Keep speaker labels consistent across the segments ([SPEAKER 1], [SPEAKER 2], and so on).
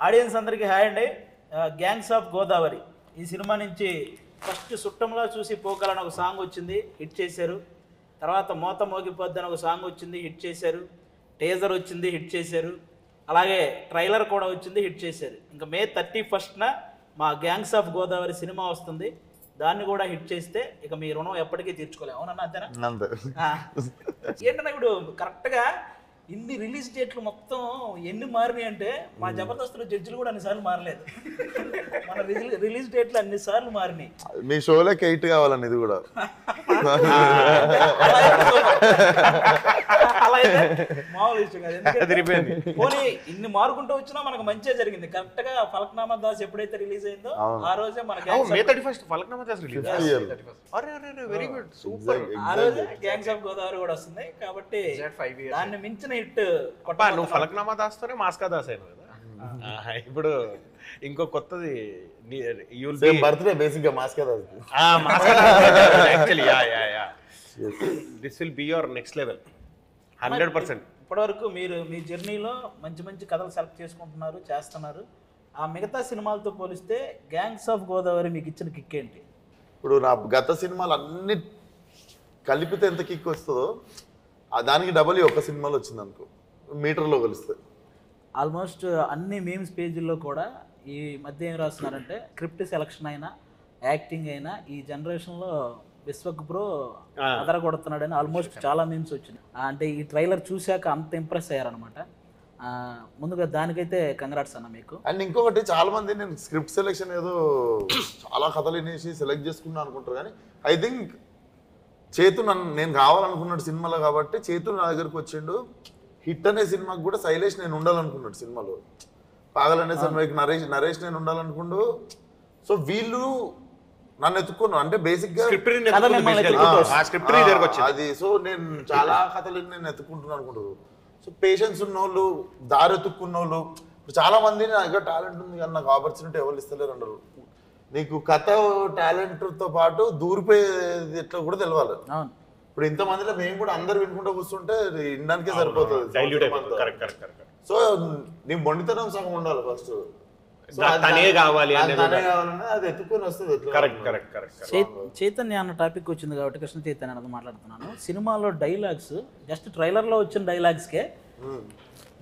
[SPEAKER 1] Audience అందరికీ hi అండి. Gangs of Godavari ఈ సినిమా నుంచి ఫస్ట్ సుట్టంలో చూసి పోకలని ఒక సాంగ్ వచ్చింది, హిట్ చేశారు. తర్వాత మోత మోగిపోద్దని ఒక సాంగ్ వచ్చింది, హిట్ చేశారు. టేజర్ వచ్చింది, హిట్ చేశారు. అలాగే ట్రైలర్ కూడా వచ్చింది, హిట్ చేశారు. ఇంకా May 31న మా గ్యాంగ్స్ ఆఫ్ గోదావరి సినిమా వస్తుంది, దాన్ని కూడా హిట్ చేస్తే ఇక మీ రుణం ఎప్పటికీ తీర్చుకోలేము. అవునన్నా అంతేనా? ఏంటన్నా ఇప్పుడు కరెక్ట్గా ఇన్ని రిలీజ్ డేట్లు మొత్తం ఎన్ని మారినాయి అంటే మా జబర్దస్త్లో జడ్జిలు కూడా అన్నిసార్లు మారలేదు. మన రిలీజ్ డేట్లు అన్నిసార్లు మారినాయి.
[SPEAKER 2] మీ షోలోకి 8 కావాలని ఇది కూడా
[SPEAKER 1] అలా అయితే మామూలు విషయం కాదు. పోనీ ఇన్ని మారుకుంటూ వచ్చినా మనకు మంచిగా జరిగింది. కరెక్ట్ గా ఫలక్నామా దాస్ ఎప్పుడైతే రిలీజ్ అయిందో ఆ రోజే మన
[SPEAKER 3] May 31st Falaknuma Das release. Very good, super.
[SPEAKER 1] ఆ రోజే గ్యాంగ్స్ ఆఫ్ గోదావరి కూడా వస్తుంది కాబట్టి దాన్ని మించిన హిట్.
[SPEAKER 3] నువ్వు ఫలక్నామా దాస్తోనే మాస్కా దాస్ అయినావు కదా. ఇప్పుడు ఇంకో కొత్తది
[SPEAKER 2] బర్త్డే బేసిక్ గా మాస్కా దాస్.
[SPEAKER 3] Actually this will be your next level 100%.
[SPEAKER 1] ఇప్పటివరకు మీరు మీ జర్నీలో మంచి మంచి కథలు సెలెక్ట్ చేసుకుంటున్నారు, చేస్తున్నారు. ఆ మిగతా సినిమాలతో పోలిస్తే గ్యాంగ్స్ ఆఫ్ గోదావరి మీకు ఇచ్చిన కిక్ ఏంటి?
[SPEAKER 2] ఇప్పుడు నా గత సినిమాలు అన్ని కలిపితే ఎంత కిక్ వస్తుందో దానికి డబల్ ఒక్క సినిమాలో వచ్చింది అనుకో, మీటర్లో కలిస్తే.
[SPEAKER 1] ఆల్మోస్ట్ అన్ని మీమ్స్ పేజీల్లో కూడా ఈ మధ్య ఏం రాస్తున్నారంటే స్క్రిప్ట్ సెలక్షన్ అయినా యాక్టింగ్ అయినా ఈ జనరేషన్లో విశ్వక్ బ్రో అదరగొడుతున్నాడని ఆల్మోస్ట్ చాలా మీమ్స్ వచ్చినాయి. అంటే ఈ ట్రైలర్ చూశాక అంత ఇంప్రెస్ అయ్యారనమాట. ముందుగా దానికైతే కంగ్రాట్స్ అన్న మీకు.
[SPEAKER 2] అండ్ ఇంకొకటి చాలా మంది నేను స్క్రిప్ట్ సెలెక్షన్ ఏదో చాలా కథలు వినేసి సెలెక్ట్ చేసుకున్నాను అనుకుంటారు, కానీ ఐ థింక్ చేతు నేను కావాలనుకున్నాడు సినిమాలో కాబట్టి చేతు నా దగ్గరకు వచ్చిండు. హిట్ అనే సినిమాకి కూడా శైలేష్ నేను ఉండాలనుకున్నాడు సినిమాలో, పాగలనే సినిమాకి నరేష్ నేను ఉండాలనుకుండు. సో వీళ్ళు నన్ను ఎత్తుకున్నాను అంటే బేసిక్ గా అది. సో నేను చాలా కథలు నేను ఎత్తుకుంటున్నాను అనుకుంటారు. సో పేషెన్స్ ఉన్నోళ్ళు, దారి ఎత్తుక్కున్న వాళ్ళు ఇప్పుడు చాలా మంది నా దగ్గర టాలెంట్ ఉంది కానీ నాకు ఆపర్చునిటీ ఎవరు ఇస్తలేరు అన్నారు. నీకు కథ టాలెంట్తో పాటు దూరిపోయేది ఎట్లా కూడా తెలవాలి. ఇప్పుడు ఇంతమందిలో మేము కూడా అందరు వినుకుంటూ కూర్చుంటే వినడానికే సరిపోతుంది. సో నీ మొండితనం సగం ఉండాలి ఫస్ట్, అది ఎత్తుకొని వస్తుంది.
[SPEAKER 1] చైతన్య అన్న టాపిక్ వచ్చింది కాబట్టి కృష్ణ చైతన్య అన్నది మాట్లాడుతున్నాను. సినిమాలో డైలాగ్స్ జస్ట్ ట్రైలర్లో వచ్చిన డైలాగ్స్కే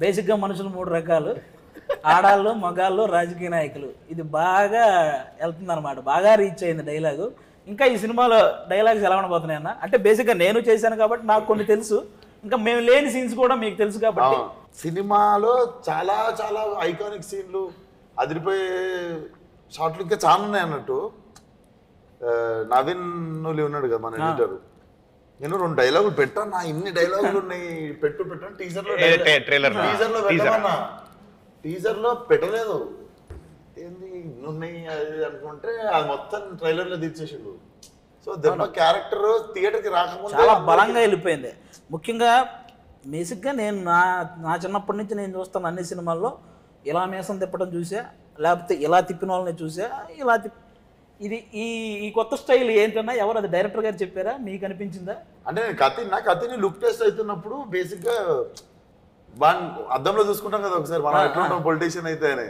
[SPEAKER 1] బేసిక్గా మనుషులు 3 రకాలు, ఆడాళ్ళు, మగాళ్ళు, రాజకీయ నాయకులు. ఇది బాగా వెళ్తుంది అనమాట, బాగా రీచ్ అయింది డైలాగు. ఇంకా ఈ సినిమాలో డైలాగ్స్ ఎలా ఉండబోతున్నాయి అన్న? అంటే బేసిక్గా నేను చేశాను కాబట్టి నాకు కొన్ని తెలుసు, ఇంకా మేము లేని సీన్స్ కూడా మీకు తెలుసు కాబట్టి.
[SPEAKER 2] సినిమాలో చాలా చాలా ఐకానిక్ సీన్లు, అదిరిపోయే షార్ట్లు ఇంకా చాలా ఉన్నాయి అన్నట్టు. నవీన్ నులి ఉన్నాడు కదా మన ఎడిటర్, నేను 2 డైలాగులు పెట్టాను. నా ఇన్ని డైలాగులు ఉన్నాయి, పెట్టాను టీజర్లో పెట్టలేదు. ఏంది ఇన్ని ఉన్నాయి అది అనుకుంటే అది మొత్తం ట్రైలర్లో తీర్చేసిండు. సో దెబ్బ క్యారెక్టర్ థియేటర్కి రాకముందు
[SPEAKER 1] చాలా బలంగా వెళ్ళిపోయింది. ముఖ్యంగా బేసిక్గా నేను నా చిన్నప్పటి నుంచి నేను చూస్తాను అన్ని సినిమాల్లో ఇలా మీసం తిప్పడం చూసా, లేకపోతే ఇలా తిప్పిన వాళ్ళని చూసా, ఇలా ఇది ఈ కొత్త స్టైల్ ఏంటన్నా ఎవరు అది డైరెక్టర్ గారు చెప్పారా, మీకు అనిపించిందా?
[SPEAKER 2] అంటే నేను కథని లుక్ టెస్ట్ అవుతున్నప్పుడు బేసిక్గా అద్దంలో చూసుకుంటాం కదా ఒకసారి మనం ఎట్లా ఉంటాం పొలిటీషియన్ అయితే అని.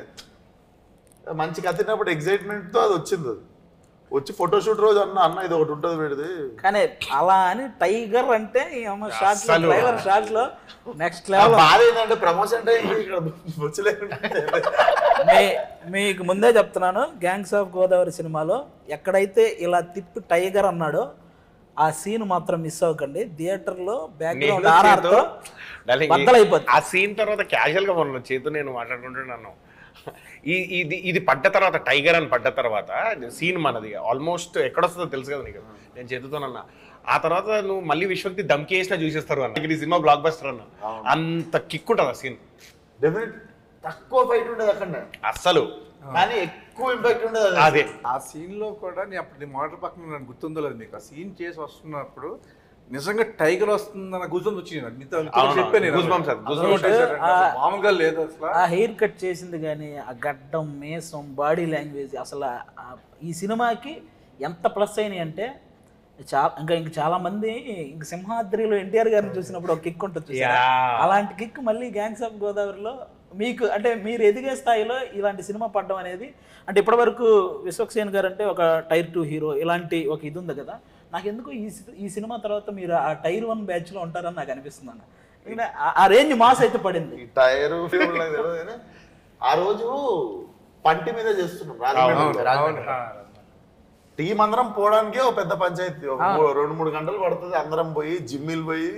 [SPEAKER 2] మంచి కథినప్పుడు ఎగ్జైట్మెంట్తో అది వచ్చింది. అది వచ్చి ఫోటోషూట్ రోజు అన్న ఇది ఒకటి ఉంటుంది వీడిది. కానీ
[SPEAKER 1] అలా అని టైగర్ అంటే షార్ట్లో నెక్స్ట్ లెవెల్.
[SPEAKER 2] బాధ ఏంటంటే ప్రమోషన్ టైం ఇక్కడ వచ్చలేదు.
[SPEAKER 1] మీకు ముందే చెప్తున్నాను, గ్యాంగ్స్ ఆఫ్ గోదావరి సినిమాలో ఎక్కడైతే ఇలా తిప్పి టైగర్ అన్నాడో ఆ సీన్ మాత్రం మిస్ అవ్వకండి. థియేటర్లో బ్యాక్గ్రౌండ్ ఆర్ఆర్తో బద్దలైపోతుంది.
[SPEAKER 3] ఆ సీన్ తర్వాత క్యాజువల్ గా మొన్న చేతు నేను మాట్లాడుకుంటున్నాను. ఇది పడ్డ తర్వాత, టైగర్ అని పడ్డ తర్వాత సీన్ మనది ఆల్మోస్ట్ ఎక్కడొస్తుందో తెలుసు కదా నీకు, నేను చేతుతోనన్నా. ఆ తర్వాత నువ్వు మళ్ళీ విశ్వక్తి దమ్కి వేసినా చూసేస్తారు అన్న. ఈ సినిమా బ్లాక్ బస్టర్ అన్న, అంత కిక్ ఉంటుంది ఆ సీన్.
[SPEAKER 2] తక్కువ ఫైట్ ఉండదు అక్కడ
[SPEAKER 3] అస్సలు,
[SPEAKER 2] కానీ ఎక్కువ ఇంపాక్ట్ ఉండదు.
[SPEAKER 3] అదే
[SPEAKER 4] ఆ సీన్ లో కూడా నేను అప్పుడు మోటార్ పక్కన నాకు గుర్తుందో లేదు మీకు, ఆ సీన్ చేసి వస్తున్నప్పుడు నిజంగా టైగర్ వస్తుందన్న గుజం వచ్చింది. మామూలుగా లేదు అసలు.
[SPEAKER 1] ఆ హెయిర్ కట్ చేసింది కానీ ఆ గడ్డం, మేసం, బాడీ లాంగ్వేజ్ అసలు ఈ సినిమాకి ఎంత ప్లస్ అయినాయి అంటే ఇంకా చాలా మంది ఇంక సింహాద్రిలో ఎన్టీఆర్ గారిని చూసినప్పుడు ఒక కిక్ ఉంటుంది, అలాంటి కిక్ మళ్ళీ గ్యాంగ్స్ ఆఫ్ గోదావరిలో మీకు అంటే మీరు ఎదిగే స్థాయిలో ఇలాంటి సినిమా పడడం అనేది అంటే ఇప్పటివరకు విశ్వక్సేన్ గారు అంటే ఒక టైర్ 2 హీరో ఇలాంటి ఒక ఇది ఉంది కదా, నాకు ఎందుకు ఈ సినిమా తర్వాత మీరు ఆ టైర్ 1 బ్యాచ్లో ఉంటారని నాకు అనిపిస్తుంది అన్న. ఎందుకంటే ఆ రేంజ్ మాస్ అయితే పడింది.
[SPEAKER 2] ఈ టైర్ ఆ రోజు పంటి మీద చేస్తున్నాం రాజమండ్రి. టీం అందరం పోవడానికే ఒక పెద్ద పంచాయతీ, 2-3 గంటలు పడుతుంది. అందరం పోయి జిమ్మిల్ పోయి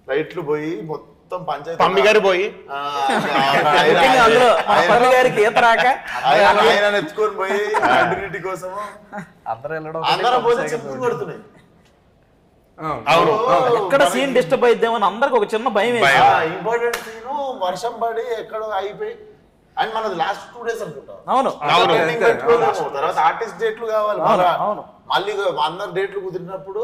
[SPEAKER 2] లైట్లు పోయి మొత్తం పంచాయతీ
[SPEAKER 3] పమ్మి గారు పోయి
[SPEAKER 2] ఆయన ఎత్తుకొని పోయి కంటిన్యూటీ కోసం అందరం పోతే చెప్పులు కొడుతున్నాయి.
[SPEAKER 1] ఎక్కడ సీన్ డిస్టర్బ్ అయిద్దామో అని అందరికి ఒక చిన్న భయం.
[SPEAKER 2] ఇంపార్టెంట్ సీన్ వర్షం పడి ఎక్కడో అయిపోయి అండ్ మనది లాస్ట్ 2 days అనుకుంటాం.
[SPEAKER 1] అవును
[SPEAKER 2] తర్వాత ఆర్టిస్ట్ డేట్లు కావాలి, మళ్ళీ అందరు డేట్లు కుదిరినప్పుడు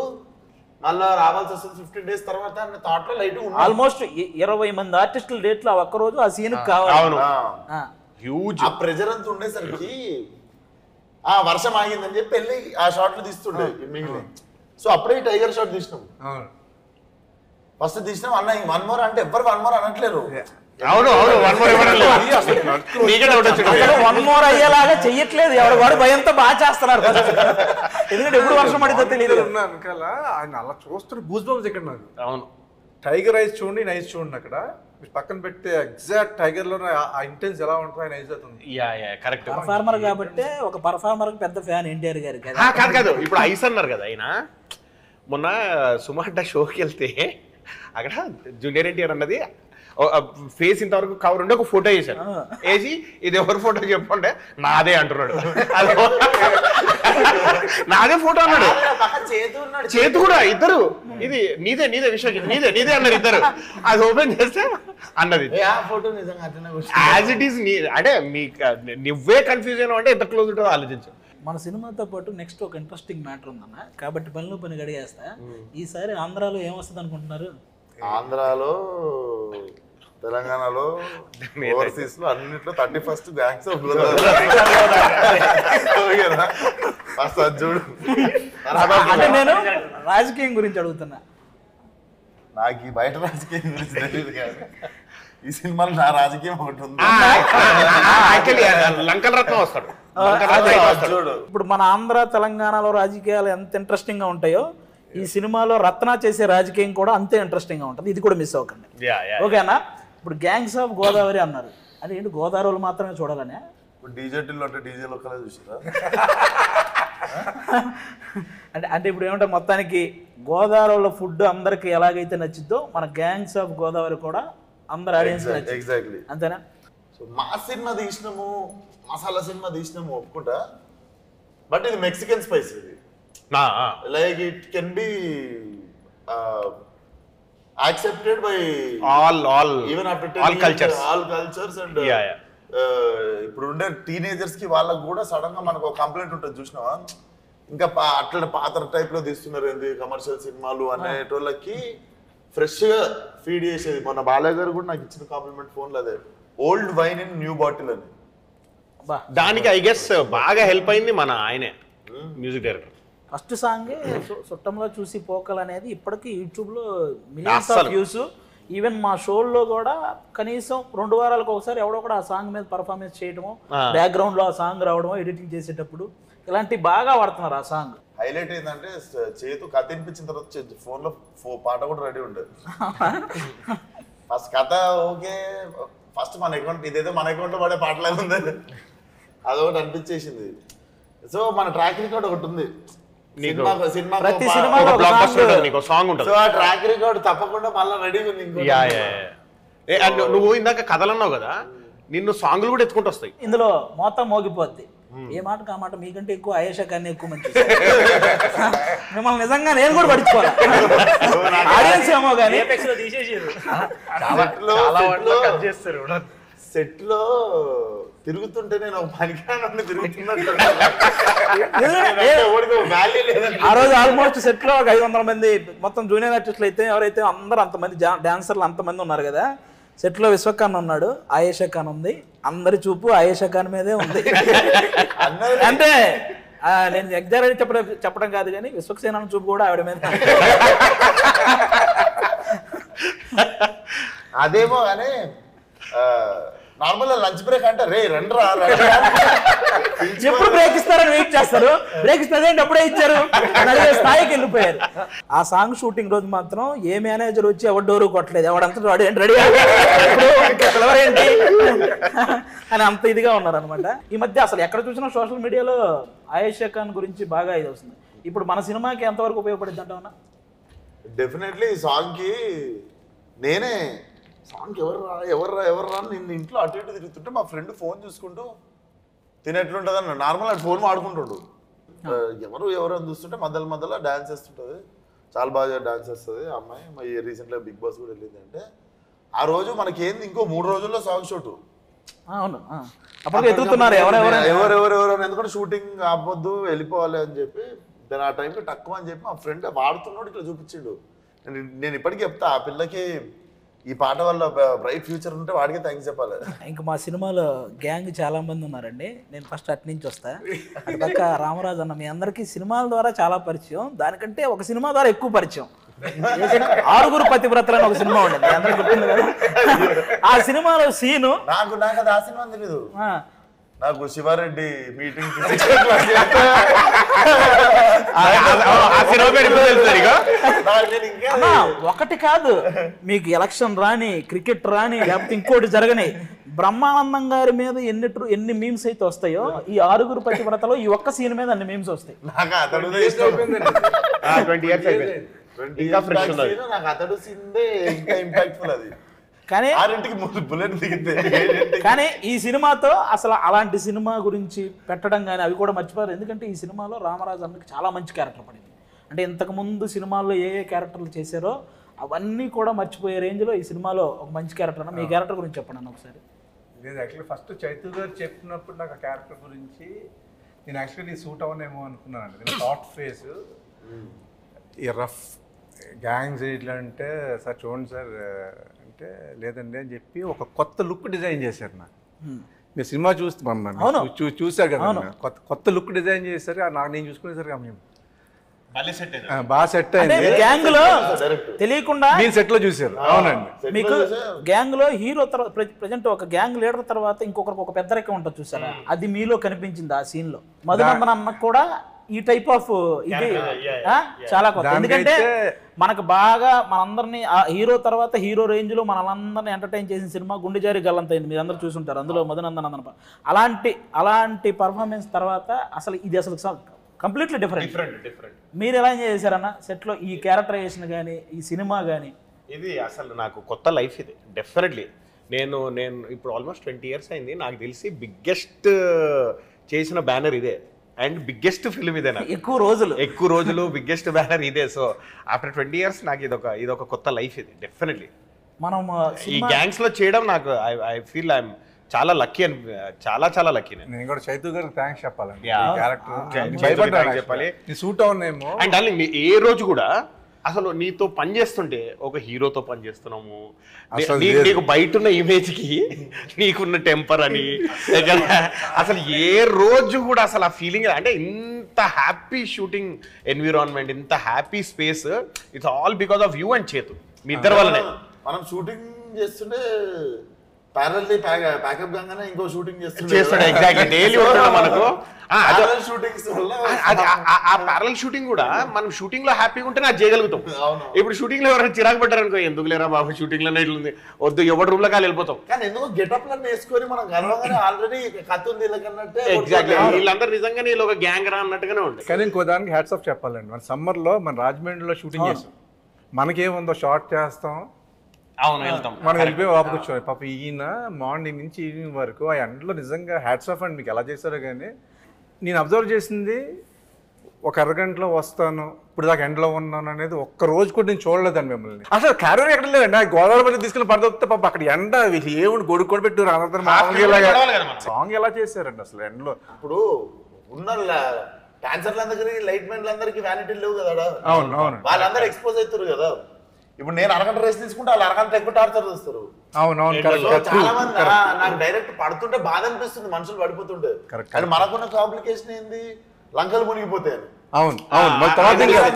[SPEAKER 2] మళ్ళీ రావాల్సి వస్తుంది 15 days తర్వాత థాట్ లో లైట్.
[SPEAKER 1] ఆల్మోస్ట్ 20 మంది ఆర్టిస్టుల డేట్లు ఒక్క రోజు ఆ సీన్ కావాలి.
[SPEAKER 3] హ్యూజ్
[SPEAKER 2] ఆ ప్రెజర్ అంతా ఉండేసరికి ఆ వర్షం ఆగిందని చెప్పి వెళ్ళి ఆ షాట్లు తీస్తుండే మిగిలిన. సో అప్పుడే టైగర్ షాట్ తీసినాం. ఫస్ట్ తీసినాం అన్న 1 more అంటే ఎవ్వరు 1 more అనట్లేరు.
[SPEAKER 3] అవును అవును 1 more ఇవ్వడం లేదు.
[SPEAKER 1] 1 more అయ్యేలాగా చెయ్యట్లేదు, ఎవరు వాడు భయంతో బాగా చేస్తున్నారు. ఎందుకంటే ఎప్పుడు వర్షం పడితే తెలియదు.
[SPEAKER 4] ఆయన అలా చూస్తుంటే గూస్ బంప్స్ ఇక్కడ నాకు.
[SPEAKER 3] అవును
[SPEAKER 4] టైగర్ ఐస్ చూడండి, నైస్ చూడండి. అక్కడ మీరు పక్కన పెడితే ఎగ్జాక్ట్ టైగర్ లో ఆ ఇంటెన్స్ ఎలా ఉంటుంది ఆయన ఐస్ అవుతుంది.
[SPEAKER 3] కరెక్ట్.
[SPEAKER 1] పర్ఫార్మర్ కాబట్టి ఒక పర్ఫార్మర్ పెద్ద ఫ్యాన్ ఎన్టీఆర్ గారి.
[SPEAKER 3] కాదు కాదు ఇప్పుడు ఐస్ అన్నారు కదా ఆయన. మొన్న సుమార్ట షోకి వెళ్తే అక్కడ జూనియర్ ఎన్టీఆర్ అన్నది ఫేస్ ఇంతవరకు కవర్ ఉండి ఒక ఫోటో వేసాడు. వేసి ఇది ఎవరి ఫోటో చెప్పంటే నాదే అంటున్నాడు. నాదే ఫోటో అన్నాడు. చేతు కూడా ఇద్దరు ఇది నీదే నీదే విశ్వ నీదే నీదే అన్నారు ఇద్దరు. అది ఓపెన్ చేస్తే అన్నది యాజ్ ఇట్ ఈస్. అంటే నువ్వే కన్ఫ్యూజ్ అయినా అంటే ఎంత క్లోజ్ ఉంటుందో ఆలోచించు.
[SPEAKER 1] మన సినిమాతో పాటు నెక్స్ట్ ఒక ఇంట్రెస్టింగ్ మ్యాటర్ ఉందన్న, కాబట్టి పనిలో పని గడిగేస్తా. ఈసారి ఆంధ్రాలో ఏమొస్తుంది అనుకుంటున్నారు?
[SPEAKER 2] ఆంధ్రాలో తెలంగాణలో ఓవర్సీస్ లో అన్నిట్లో 31st గ్యాంగ్స్ ఆఫ్ చూడు.
[SPEAKER 1] అంటే నేను రాజకీయం గురించి అడుగుతున్నా.
[SPEAKER 2] నాకు ఈ బయట రాజకీయం గురించి తెలియదు కానీ ఈ సినిమాలో నా రాజకీయం ఒకటి ఉంది.
[SPEAKER 3] లంకన్ రత్నం వస్తాడు.
[SPEAKER 1] ఇప్పుడు మన ఆంధ్ర తెలంగాణలో రాజకీయాలు ఎంత ఇంట్రెస్టింగ్ గా ఉంటాయో ఈ సినిమాలో రత్న చేసే రాజకీయం కూడా అంతే ఇంట్రెస్టింగ్ గా ఉంటుంది. ఇది కూడా మిస్ అవ్వకండి, ఓకేనా? ఇప్పుడు గ్యాంగ్స్ ఆఫ్ గోదావరి అన్నారు, అది ఏంటి గోదావరిలో మాత్రమే చూడాలనే?
[SPEAKER 2] ఇప్పుడు డీజేటీలో అంటే డీజేలో ఒక్కలే చూసారా?
[SPEAKER 1] అంటే ఇప్పుడు ఏమంటే మొత్తానికి గోదావరిలో ఫుడ్ అందరికి ఎలాగైతే నచ్చిద్దో మన గ్యాంగ్స్ ఆఫ్ గోదావరి కూడా అందరు ఆడియన్స్
[SPEAKER 2] ఎగ్జాక్ట్లీ
[SPEAKER 1] అంతేనా?
[SPEAKER 2] సో మా సినిమా తీసినాము, మసాలా సినిమా తీసినాము ఒప్పుకుంటా, బట్ ఇది మెక్సికన్ స్పైస్. ఇది like it can be accepted by
[SPEAKER 3] all
[SPEAKER 2] even after
[SPEAKER 3] all
[SPEAKER 2] cultures and ఇప్పుడు ఉండే టీనేజర్స్ కి వాళ్ళకి కూడా సడన్ గా మనకు ఒక కంప్లైంట్ ఉంటుంది చూసినావా, ఇంకా అట్లా పాత టైప్ లో తీస్తున్నారు ఏంది కమర్షియల్ సినిమాలు అనేటోళ్ళకి ఫ్రెష్ గా ఫీడ్ చేసేది. మొన్న బాలయ్య గారు కూడా నాకు ఇచ్చిన కాంప్లిమెంట్ ఫోన్ లో అదే, old wine in new bottle అని.
[SPEAKER 3] దానికి ఐ గెస్ బాగా హెల్ప్ అయింది మన ఆయనే మ్యూజిక్ డైరెక్టర్.
[SPEAKER 1] ఫస్ట్ సాంగ్ చుట్టంలో చూసి పోకలు అనేది ఇప్పటికీ యూట్యూబ్లో మిలియన్స్ ఆఫ్ వ్యూస్. ఈవెన్ మా షోల్లో కూడా కనీసం 2 వారాలకు ఒకసారి ఎవడో కూడా ఆ సాంగ్ మీద పర్ఫార్మెన్స్ చేయడము, బ్యాక్గ్రౌండ్లో ఆ సాంగ్ రావడము, ఎడిటింగ్ చేసేటప్పుడు ఇలాంటివి బాగా వాడుతున్నారు. ఆ సాంగ్
[SPEAKER 2] హైలైట్ ఏంటంటే చేతు కథ వినిపించిన తర్వాత ఫోన్ లో పాట కూడా రెడీ ఉండదు. ఫస్ట్ కథ ఓకే, ఫస్ట్ మన అకౌంట్ ఇదేదో మన అకౌంట్ లో పడే పాటలాగా ఉంది, అదొకటి అనిపించేసింది. సో మన ట్రాక్ రికార్డ్ ఒకటి ఉంది,
[SPEAKER 1] ప్రతి సినిమాలో
[SPEAKER 3] సాంగ్ ఉంటుంది.
[SPEAKER 2] సో ఆ ట్రాక్ రికార్డ్ తప్పకుండా మళ్ళీ రెడీ ఉంది.
[SPEAKER 3] నువ్వు ఇందాక కథలు అన్నావు కదా, నిన్ను సాంగ్లు కూడా ఎత్తుకుంటూ వస్తాయి.
[SPEAKER 1] ఇందులో మొత్తం మోగిపోద్ది. ఏ మాట కా మాట మీకంటే ఎక్కువ ఆయేషా కానీ ఎక్కువ మంచి మిమ్మల్ని నిజంగా నేను కూడా పడుచుకోవాలి. ఆడియన్స్ ఏమో కానీ
[SPEAKER 2] సెట్ లో తిరుగుతుంటే నేను ఒక పనికిరాని తిరుగుతున్నట్టు.
[SPEAKER 1] ఆ రోజు ఆల్మోస్ట్ సెట్ లో ఒక 500 మంది మొత్తం జూనియర్ ఆర్టిస్టులు అయితే ఎవరైతే అందరూ అంతమంది డాన్సర్లు అంతమంది ఉన్నారు కదా. సెట్ లో విశ్వఖాన్ ఉన్నాడు, ఆయేషా ఖాన్ ఉంది, అందరి చూపు ఆయేషా ఖాన్ మీదే ఉంది. అంటే నేను ఎగ్జాక్ట్ చెప్పడం కాదు కానీ విశ్వక్సేన చూపు కూడా ఆవిడ మీద.
[SPEAKER 2] అదేమో కానీ నార్మల్ లంచ్ బ్రేక్ అంటే రే రండ్రా
[SPEAKER 1] ఎప్పుడు బ్రేక్ ఇస్తారని వెయిట్ చేస్తారు. బ్రేక్ ఇస్తారంటే అప్పుడే ఇచ్చారు అనే స్థాయికి వెళ్ళిపోయారు. ఆ సాంగ్ షూటింగ్ రోజు మాత్రం ఏ మేనేజర్ వచ్చి ఎవరు డోరు కొట్టలేదు, ఎవడంతా వాడు ఏంటి రెడీ ఏంటి అని అంత ఇదిగా ఉన్నారు అనమాట. ఈ మధ్య అసలు ఎక్కడ చూసినా సోషల్ మీడియాలో ఆయేషా ఖాన్ గురించి బాగా ఇది వస్తుంది. ఇప్పుడు మన సినిమాకి ఎంతవరకు ఉపయోగపడింది అంటావన్నా?
[SPEAKER 2] డెఫినెట్లీ ఈ సాంగ్కి నేనే సాంగ్ ఎవర్రా నిన్ను ఇంట్లో అటు ఇటు తిరుగుతుంటే మా ఫ్రెండ్ ఫోన్ చూసుకుంటూ తినేట్లుంటుంది అన్న నార్మల్ అది ఫోన్ వాడుకుంటాడు. ఎవరు అని చూస్తుంటే మధ్యలో డాన్స్ వేస్తుంటుంది, చాలా బాగా డాన్స్ వేస్తుంది ఆ అమ్మాయి. రీసెంట్గా బిగ్ బాస్ కూడా వెళ్ళింది. అంటే ఆ రోజు మనకి ఏంది ఇంకో 3 రోజుల్లో సాంగ్ షూట్.
[SPEAKER 1] అవును, అప్పుడు ఎదుగుతున్నారు
[SPEAKER 2] ఎవరెవరు ఎందుకంటే షూటింగ్ ఆపొద్దు వెళ్ళిపోవాలి అని చెప్పి దాని ఆ టైంకి తక్కువ అని చెప్పి మా ఫ్రెండ్ వాడుతున్నాడు ఇట్లా చూపించిండు. నేను ఇప్పటికీ చెప్తా ఆ పిల్లకి ఈ పాట వల్ల బ్రైట్ ఫ్యూచర్ ఉంటే వాడికే థ్యాంక్స్ చెప్పాలి.
[SPEAKER 1] ఇంకా మా సినిమాలో గ్యాంగ్ చాలా మంది ఉన్నారండి. నేను ఫస్ట్ అటు నుంచి వస్తా. అటుపక్క రామరాజు అన్న, మీ అందరికీ సినిమాల ద్వారా చాలా పరిచయం, దానికంటే ఒక సినిమా ద్వారా ఎక్కువ పరిచయం. 6 పతివ్రతలు అని ఒక సినిమా ఉండేది, అందరికి గుర్తుంది కదా. ఆ సినిమాలో సీను
[SPEAKER 2] నాకు అది ఆ సినిమా తెలీదు. నాకు శివారెడ్డి మీటింగ్
[SPEAKER 1] ఒకటి కాదు, మీకు ఎలక్షన్ రాని, క్రికెట్ రాని, లేకపోతే ఇంకోటి జరగని, బ్రహ్మానందం గారి మీద ఎన్ని మీమ్స్ అయితే వస్తాయో ఈ 6 పతివ్రతలో ఈ ఒక్క సీన్ మీద అన్ని మీమ్స్ వస్తాయి.
[SPEAKER 2] నాకు అతడు సీన్దే ఇంకా ఇంపాక్ట్ఫుల్ అది.
[SPEAKER 1] కానీ ఈ సినిమాతో అసలు అలాంటి సినిమా గురించి పెట్టడం కానీ అవి కూడా మర్చిపోయారు. ఎందుకంటే ఈ సినిమాలో రామరాజు అన్నకి చాలా మంచి క్యారెక్టర్ పడింది. అంటే ఇంతకుముందు సినిమాల్లో ఏ క్యారెక్టర్లు చేశారో అవన్నీ కూడా మర్చిపోయే రేంజ్లో ఈ సినిమాలో ఒక మంచి క్యారెక్టర్ అన్న. మీ క్యారెక్టర్ గురించి చెప్పండి అన్న ఒకసారి.
[SPEAKER 4] నేను యాక్చువల్లీ ఫస్ట్ చైతు గారు చెప్పినప్పుడు నాకు ఆ క్యారెక్టర్ గురించి నేను యాక్చువల్లీ సూట్ అవ్వనేమో అనుకున్నానండి. నేను థాట్ ఫేస్ ఈ రఫ్ గ్యాంగ్స్ ఇట్లా అంటే సార్ చూడండి సార్ అంటే లేదండి అని చెప్పి ఒక కొత్త లుక్ డిజైన్ చేశారు. నాకు మీరు సినిమా చూస్తారు కదా, కొత్త లుక్ డిజైన్ చేశారు. నాకు నేను చూసుకునేసరికి మేము బాగా సెట్ అయింది.
[SPEAKER 1] గ్యాంగ్ లో తెలియకుండా
[SPEAKER 4] మీరు సెట్ లో చూసారు. అవునండి,
[SPEAKER 1] మీకు గ్యాంగ్ లో హీరో ప్రజెంట్ ఒక గ్యాంగ్ లీడర్ తర్వాత ఇంకొకరికి ఒక పెద్ద రెక్క ఉంటుంది చూసారా, అది మీలో కనిపించింది ఆ సీన్ లో. మధునందన్ అన్న కూడా ఈ టైప్ ఆఫ్ ఇది చాలా కొత్త. ఎందుకంటే మనకు బాగా మనందరినీ హీరో తర్వాత హీరో రేంజ్ లో మనలందరినీ ఎంటర్టైన్ చేసిన సినిమా గుండె జారి గల్లంతైంది, మీరు అందరూ చూసుంటారు. అందులో మధునందన్ అన్న అలాంటి పర్ఫార్మెన్స్ తర్వాత అసలు ఇది అసలు కంప్లీట్లీ డిఫరెంట్. మీరు ఎలా ఎంజాయ్ చేశారన్న సెట్ లో ఈ క్యారెక్టరైజేషన్ కానీ ఈ సినిమా కానీ?
[SPEAKER 3] ఇది అసలు నాకు కొత్త లైఫ్ ఇది డెఫినెట్లీ. నేను ఇప్పుడు ఆల్మోస్ట్ 20 years అయింది. నాకు తెలిసి బిగ్గెస్ట్ చేసిన బ్యానర్ ఇదే అండ్ బిగ్గెస్ట్ ఫిల్మ్ ఇదే. నాకు ఎక్కువ రోజులు బిగ్గెస్ట్ బ్యానర్ ఇదే. సో ఆఫ్టర్ 20 years నాకు ఇదొక కొత్త లైఫ్ ఇది డెఫినెట్లీ.
[SPEAKER 1] మనం
[SPEAKER 3] ఈ గ్యాంగ్స్ లో చేయడం నాకు ఐ ఫీల్ ఐఎమ్ చాలా లక్కీ అని, చాలా లక్కీ.
[SPEAKER 4] నేను కూడా చైతు గారికి థ్యాంక్స్ చెప్పాలండి.
[SPEAKER 3] చెప్పాలి
[SPEAKER 4] సూట్ అవునేమో.
[SPEAKER 3] అండ్ డార్లింగ్ ఏ రోజు కూడా అసలు నీతో పని చేస్తుంటే ఒక హీరోతో పని చేస్తున్నాము, నీకు బయట ఉన్న ఇమేజ్ కి నీకున్న టెంపర్ అని అసలు ఏ రోజు కూడా అసలు ఆ ఫీలింగ్ అంటే ఇంత హ్యాపీ షూటింగ్ ఎన్విరాన్మెంట్, ఇంత happy space, it's all because of you and చేతు. మీ ఇద్దరు వల్లనే.
[SPEAKER 2] మనం షూటింగ్ చేస్తుంటే ప్యారల్లీ ప్యాకప్ గానే ఇంకో షూటింగ్ చేస్తాడు.
[SPEAKER 3] ఎగ్జాక్ట్లీ డైలీ వస్తాడు మనకు.
[SPEAKER 2] షూటింగ్స్ వల్ల
[SPEAKER 3] ఆ ప్యారల్ షూటింగ్ కూడా మనం షూటింగ్ లో హ్యాపీగా ఉంటేనే అది చేయగలుగుతాం. ఇప్పుడు షూటింగ్ లో ఎవరైనా చిరాకు పడ్డారు అనుకో, ఎందుకు లేరా బాబు షూటింగ్ లోనే ఇట్లుంది వద్దు, ఎవరి రూమ్ లో కాలు వెళ్ళిపోతాం.
[SPEAKER 2] కానీ ఎందుకు గెటప్ లను వేసుకొని మనం గర్వంగానే ఆల్రెడీ కథ ఉంది వీళ్ళకన్నట్టే.
[SPEAKER 3] ఎగ్జాక్ట్లీ వీళ్ళందరూ నిజంగానే వీళ్ళు ఒక గ్యాంగ్ రా అన్నట్టుగానే ఉంటుంది.
[SPEAKER 4] కానీ ఇంకో దానికి హ్యాట్స్ ఆఫ్ చెప్పాలండి. మన సమ్మర్ లో మన రాజమండ్రిలో షూటింగ్ చేస్తాం, మనకేముందో షార్ట్ చేస్తాం,
[SPEAKER 3] అవును వెళ్తాం,
[SPEAKER 4] మనం వెళ్ళిపోయి వాపకొచ్చాం. పాప ఈయన మార్నింగ్ నుంచి ఈవినింగ్ వరకు ఆ ఎండలో నిజంగా హ్యాట్స్ ఆఫ్ అండి. మీకు ఎలా చేశారో కానీ నేను అబ్జర్వ్ చేసింది ఒక అరగంటలో వస్తాను, ఇప్పుడు దాకా ఎండలో ఉన్నాను అనేది ఒక్క రోజు కూడా నేను చూడలేదండి మిమ్మల్ని. అసలు క్యారీ ఎక్కడ లేదండి. గోదావరి మధ్య తీసుకుని పడదొస్తే పాప అక్కడ ఎండ ఏముండి గొడుగు కూడా పెట్టారు. అందరూ సాంగ్ ఎలా చేశారండి అసలు ఎండలో.
[SPEAKER 2] ఇప్పుడు ఉన్న డాన్సర్లందరికీ లైట్ మెన్లందరికీ వ్యానిటీలు లేవు కదా.
[SPEAKER 4] అవును అవును,
[SPEAKER 2] వాళ్ళందరూ ఎక్స్పోజ్ అవుతారు కదా. ఇప్పుడు నేను అరగంట రేస్ తీసుకుంటే వాళ్ళు అరగంట ఎక్కువ టార్చర్ చేస్తారు.
[SPEAKER 4] అవునవును,
[SPEAKER 2] చాలా మంది నాకు డైరెక్ట్ పడుతుంటే బాధ అనిపిస్తుంది, మనుషులు పడిపోతుంటే. కానీ మనకున్న కాంప్లికేషన్ ఏంది, లంకలు మునిగిపోతాయి.
[SPEAKER 4] అవును అవును,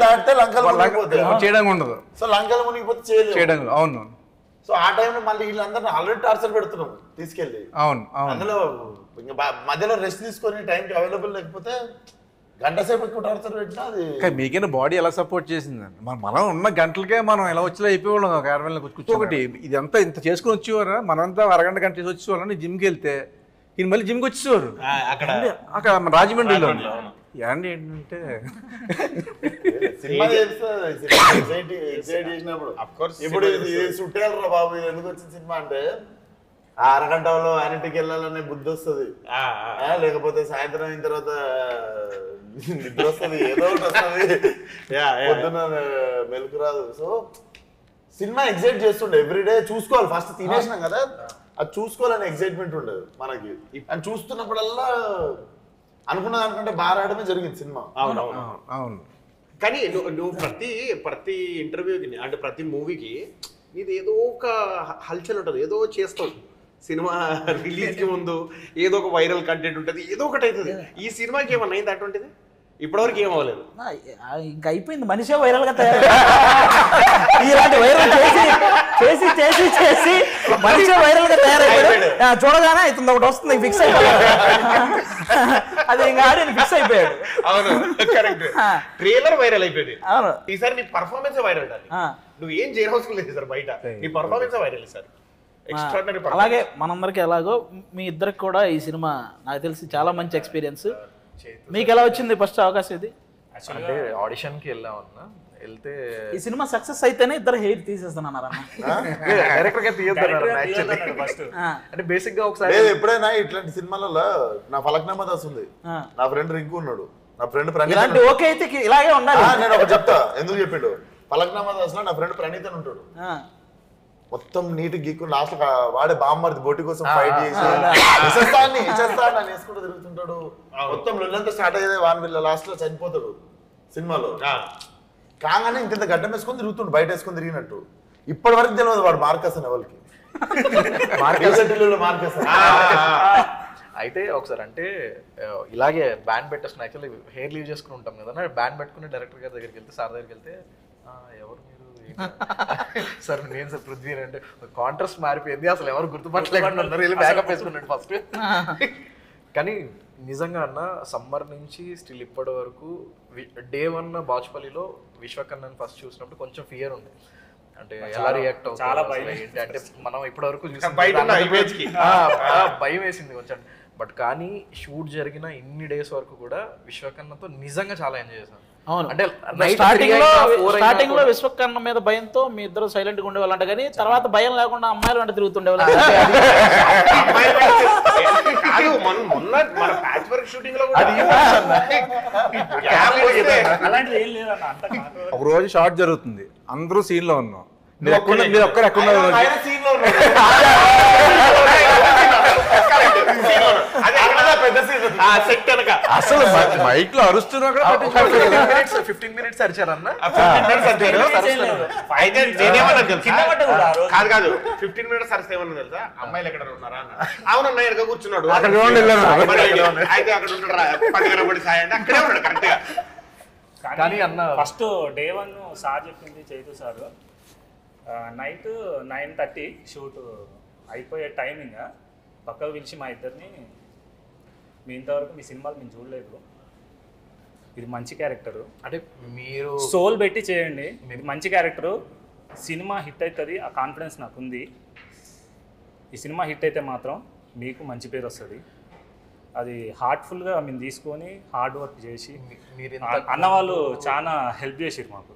[SPEAKER 2] దాటితే లంకలు మునిగిపోతాయి,
[SPEAKER 4] చేయడం ఉండదు.
[SPEAKER 2] సో లంకలు మునిగిపోతే చేయడం.
[SPEAKER 4] అవును,
[SPEAKER 2] సో ఆ టైంలో మళ్ళీ వీళ్ళందరినీ ఆల్రెడీ టార్చర్ పెడుతున్నాం తీసుకెళ్ళి.
[SPEAKER 4] అవును అవును
[SPEAKER 2] అందులో ఇంకా మధ్యలో రెస్ట్ తీసుకొని టైంకి అవైలబుల్ లేకపోతే గంట సేపు ఎక్కువ టార్చర్ పెట్టినా అది
[SPEAKER 4] కానీ మీకైనా బాడీ ఎలా సపోర్ట్ చేసిందండి? మనం ఉన్న గంటలకే మనం ఎలా వచ్చేలా అయిపోయేవాళ్ళం క్యారవెన్లో కూర్చోబట్టి. ఇదంతా ఇంత చేసుకుని వచ్చేవారా? మనంతా అరగంట గంట చేసి వచ్చేవాళ్ళని జిమ్కి వెళ్తే ఈయన మళ్ళీ జిమ్కి వచ్చేవారు అక్కడ రాజమండ్రిలో. ఏంటి ఏంటంటే
[SPEAKER 2] సినిమా చేసినప్పుడు ఇప్పుడు ఇది సుట్టేయాలరా బాబు, ఇది ఎందుకు వచ్చిన సినిమా అంటే ఆ అరగంటలో ఆయనటికి వెళ్ళాలనే బుద్ధి వస్తుంది, లేకపోతే సాయంత్రం అయిన తర్వాత నిద్ర వస్తుంది, ఏదో ఒకటి వస్తుంది, పొద్దున్న మెలకు రాదు. సో సినిమా ఎగ్జైట్ చేస్తుండే ఎవ్రీడే. చూసుకోవాలి, ఫస్ట్ తినేసినాం కదా అది చూసుకోవాలని ఎగ్జైట్మెంట్ ఉండదు మనకి. అని చూస్తున్నప్పుడల్లా అనుకున్న దానికంటే బాగా రావడమే జరిగింది సినిమా.
[SPEAKER 3] అవునవును
[SPEAKER 4] అవును.
[SPEAKER 3] కానీ నువ్వు ప్రతి ఇంటర్వ్యూకి అంటే ప్రతి మూవీకి ఇది ఏదో ఒక హల్చల్ ఉంటుంది, ఏదో చేస్తావు. సినిమా రిలీజ్కి ముందు ఏదో ఒక వైరల్ కంటెంట్ ఉంటుంది, ఏదో ఒకటి అవుతుంది. ఈ సినిమాకి ఏమన్నా అయింది అటువంటిది? ఇప్పటివరకు ఏం అవ్వలేదు.
[SPEAKER 1] ఇంకా అయిపోయింది, మనిషే వైరల్ గా తయారు. ఇలాంటి వైరల్ చేసి చేసి చేసి మనిషే వైరల్ గా తయారైపోయాడు. చూడగానే ఇతను ఒకటి వస్తుంది ఫిక్స్ అయిపోయాడు. అది ఇంకా ఆడి ఫిక్స్ అయిపోయాడు.
[SPEAKER 3] అవును, కరెక్ట్. ట్రైలర్ వైరల్ అయిపోయింది.
[SPEAKER 1] అవును,
[SPEAKER 3] ఈసారి నీ పర్ఫార్మెన్స్ వైరల్ అండి. నువ్వు ఏం చేయనవసరం లేదు సార్, బయట నీ పర్ఫార్మెన్స్ వైరల్ సార్.
[SPEAKER 1] అలాగే మనందరికి ఎలాగో మీ ఇద్దరికి కూడా ఈ సినిమా నాకు తెలిసి చాలా మంచి ఎక్స్పీరియన్స్. మీకు ఎలా వచ్చింది ఫస్ట్ అవకాశం ఇది?
[SPEAKER 5] అంటే ఆడిషన్కి వెళ్ళామన్నా, వెళ్తే
[SPEAKER 1] ఈ సినిమా సక్సెస్ అయితేనే ఇద్దరు హెయిర్ తీసేస్తున్నాను
[SPEAKER 5] డైరెక్టర్ గా తీయొద్దు ఫస్ట్. అంటే బేసిక్ గా ఒకసారి
[SPEAKER 2] ఎప్పుడైనా ఇట్లాంటి సినిమాలలో నా ఫలక్నామా దాస్ ఉంది, నా ఫ్రెండ్ రింకు ఉన్నాడు, నా ఫ్రెండ్ ప్రణీత్.
[SPEAKER 1] ఇలాంటి ఓకే అయితే ఇలాగే ఉండాలి.
[SPEAKER 2] నేను ఒక చెప్తా ఎందుకు చెప్పిండు. ఫలక్నామా దాస్ లో నా ఫ్రెండ్ ప్రణీత్ అని ఉంటాడు, మొత్తం నీట్ గీక్కు లాస్ట్ వాడే బామ్మర్ది బోటి కోసం ఫైట్ చేసి ఇచ్చేస్తాను వేసుకుంటూ తిరుగుతుంటాడు. మొత్తం లొల్లంతా స్టార్ట్ అయ్యేది వాన్ వీళ్ళ లాస్ట్ లో చనిపోతాడు సినిమాలో. కాగానే ఇంత గడ్డం వేసుకొని తిరుగుతుండు, బయట వేసుకొని తిరిగినట్టు. ఇప్పటి వరకు తెలియదు వాడు మార్కస్ అని ఎవరికి. మార్కస్
[SPEAKER 5] అయితే ఒకసారి అంటే ఇలాగే బ్యాండ్ పెట్టేస్తున్నా, యాక్చువల్లీ హెయిర్ లీవ్ చేసుకుని ఉంటాం కదా, బ్యాండ్ పెట్టుకుని డైరెక్టర్ గారి దగ్గరికి వెళ్తే, సార్ దగ్గరికి వెళ్తే ఎవరు మీరు సార్ నేను సార్ పృథ్వీ అంటే కాంట్రాస్ట్ మారిపోయింది, అసలు ఎవరు గుర్తుపట్టలేకుండా ఉన్నారు, వెళ్ళి బ్యాకప్ వేసుకున్నాడు ఫస్ట్. కానీ నిజంగా అన్న సమ్మర్ నుంచి స్టిల్ ఇప్పటి వరకు డే 1 బాచుపల్లిలో విశ్వకన్నన్ ఫస్ట్ చూసినప్పుడు కొంచెం ఫియర్ ఉంది. అంటే ఎలా రియాక్ట్ అవుతుంది ఏంటి అంటే మనం ఇప్పటి వరకు భయం వేసింది కొంచెం. బట్ కానీ షూట్ జరిగిన ఇన్ని డేస్ వరకు కూడా విశ్వకన్నతో నిజంగా చాలా ఎంజాయ్ చేశాను.
[SPEAKER 1] అవును,
[SPEAKER 5] అంటే
[SPEAKER 1] స్టార్టింగ్ లో విశ్వకర్ణ మీద భయంతో మీ ఇద్దరు సైలెంట్ గా ఉండేవాళ్ళంట, కానీ తర్వాత భయం లేకుండా అమ్మాయిలు అంటే తిరుగుతుండేవాళ్ళు.
[SPEAKER 4] ఒక రోజు షార్ట్ జరుగుతుంది, అందరూ సీన్ లో ఉన్నాం, మీరు ఒక్కరు ఎక్కడ అసలు మైక్ లో అరుస్తున్నా కూడా
[SPEAKER 5] 15 minutes అరిచారన్న.
[SPEAKER 3] కాదు 15 minutes అరిస్తే ఏమన్నా తెలుసా, అమ్మాయిలు ఎక్కడ ఉన్నారా అన్న. అవునన్నా ఎక్కడ కూర్చున్నాడు, అయితే అక్కడ ఉంటాడు 10 గంటల సాయం అక్కడే ఉన్నాడు కరెక్ట్ గా.
[SPEAKER 5] కానీ అన్న
[SPEAKER 6] ఫస్ట్ డే 1 సార్ చెప్పింది చైతు సార్, నైట్ 9:30 షూట్ అయిపోయే టైమింగ్ పక్కకు పిలిచి మా ఇద్దరిని, మీ ఇంతవరకు మీ సినిమాలు మేము చూడలేదు, ఇది మంచి క్యారెక్టరు
[SPEAKER 5] అంటే మీరు
[SPEAKER 6] సోల్ పెట్టి చేయండి, ఇది మంచి క్యారెక్టరు, సినిమా హిట్ అవుతుంది, ఆ కాన్ఫిడెన్స్ నాకు ఉంది, ఈ సినిమా హిట్ అయితే మాత్రం మీకు మంచి పేరు వస్తుంది, అది హార్ట్ఫుల్గా మేము తీసుకొని హార్డ్ వర్క్ చేసి
[SPEAKER 5] మీరు
[SPEAKER 6] అన్నవాళ్ళు చాలా హెల్ప్ చేసారు మాకు,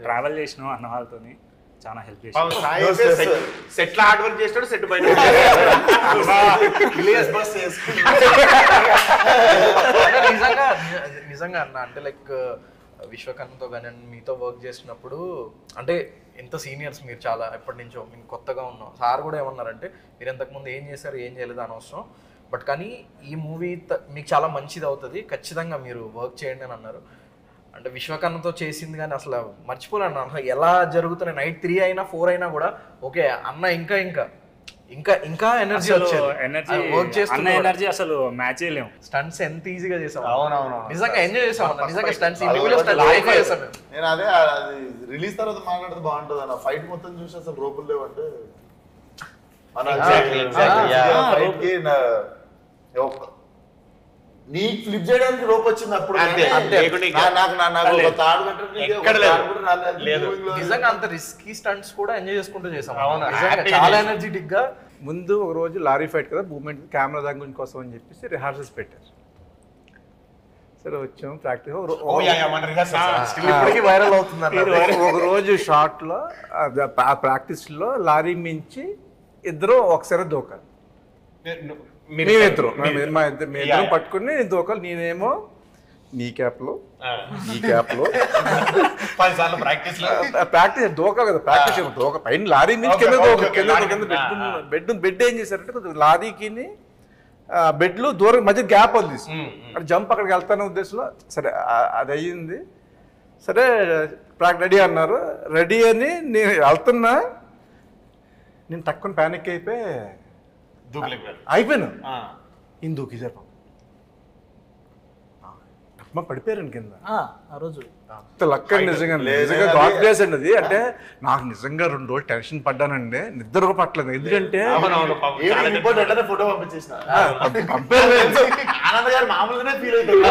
[SPEAKER 6] ట్రావెల్ చేసినాం అన్న వాళ్ళతోని చాలా హెల్ప్ చేసారు.
[SPEAKER 3] సెట్ హార్డ్ వర్క్ చేస్తాడు, సెట్ బయట
[SPEAKER 5] నిజంగా అన్న అంటే లైక్ విశ్వకర్ణతో కానీ మీతో వర్క్ చేసినప్పుడు అంటే ఎంత సీనియర్స్ మీరు, చాలా ఎప్పటి నుంచో మేము కొత్తగా ఉన్నాం. సార్ కూడా ఏమన్నారంటే మీరు ఇంతకుముందు ఏం చేశారు ఏం చేయలేదు అనవసరం, బట్ కానీ ఈ మూవీ మీకు చాలా మంచిది అవుతుంది, ఖచ్చితంగా మీరు వర్క్ చేయండి అని అన్నారు. అంటే విశ్వకర్ణతో చేసింది కానీ అసలు మర్చిపోలేను అసలు ఎలా జరుగుతున్నాయి. నైట్ 3 అయినా 4 అయినా కూడా ఓకే అన్న ఇంకా ఇంకా ఎనర్జీ
[SPEAKER 6] ఎనర్జీ
[SPEAKER 5] వర్క్
[SPEAKER 6] అన్న
[SPEAKER 5] చేస్తున్న
[SPEAKER 6] ఎనర్జీ అసలు మ్యాచ్ చేయలేము.
[SPEAKER 5] స్టంట్స్ ఎంత ఈజీగా చేసాం.
[SPEAKER 3] అవునవును.
[SPEAKER 5] నిజంగా ఎంజాయ్ చేసాం. నిజంగా స్టంట్స్ ఇండివిజువల్ స్టంట్స్ చేసాం మేము.
[SPEAKER 2] నేను అదే అది రిలీజ్ తర్వాత మాట్లాడితే బాగుంటుంది అన్న. ఫైట్ మొత్తం చూసి అసలు రోపులు లేవంటే ఫైట్ కి నీ ఫ్లిప్ చేయడానికి రోప్ వచ్చింది అప్పుడు. నాకు ఒక తాడు
[SPEAKER 3] లేదు.
[SPEAKER 5] నిజంగా అంత రిస్కీ స్టంట్స్ కూడా ఎంజాయ్ చేసుకుంటూ చేసాం.
[SPEAKER 3] అవును.
[SPEAKER 5] నిజంగా చాలా ఎనర్జెటిక్ గా.
[SPEAKER 4] ముందు ఒక రోజు లారీ ఫైట్ కదా, మూమెంట్ కెమెరా దాని కోసం అని చెప్పేసి రిహార్సల్స్ పెట్టారు. సరే వచ్చాము ప్రాక్టీస్.
[SPEAKER 5] ఇప్పటికీ వైరల్ అవుతుంది.
[SPEAKER 4] ఒక రోజు షార్ట్ లో ఆ ప్రాక్టీస్ లో లారీ మించి ఇద్దరు ఒకసారి దూకాలి. మేమిద్దరం పట్టుకుని దూకాలి. నేనేమో నీ క్యాప్ లో ప్రాక్టీస్ దూకాలి కదా. ప్రాక్టీస్ పైన లారీ నుంచి కింద బెడ్ ఏం చేశారంటే కొంచెం లారీకి బెడ్లు దూరం మధ్య గ్యాప్ వదిలేసి అక్కడ జంప్ అక్కడికి వెళ్తానే ఉద్దేశంలో. సరే అది అయ్యింది. సరే రెడీ అన్నారు. రెడీ అని నేను వెళ్తున్నా, నేను తక్కువ ప్యానిక్ అయిపోయాను. ఈయన దూకేశారు. పడిపోయారండి కింద.
[SPEAKER 1] ఆ రోజు
[SPEAKER 4] లక్ అండి. నిజంగా గాడ్ బ్లెస్ అండి అది. అంటే నాకు నిజంగా 2 రోజులు టెన్షన్ పడ్డానండి, నిద్ర కూడా పట్టలేదు. ఎందుకంటే
[SPEAKER 2] ఫోటో పంపించేసిన ఆనంద్ గారు మామూలుగానే ఫీల్ అవుతుంది.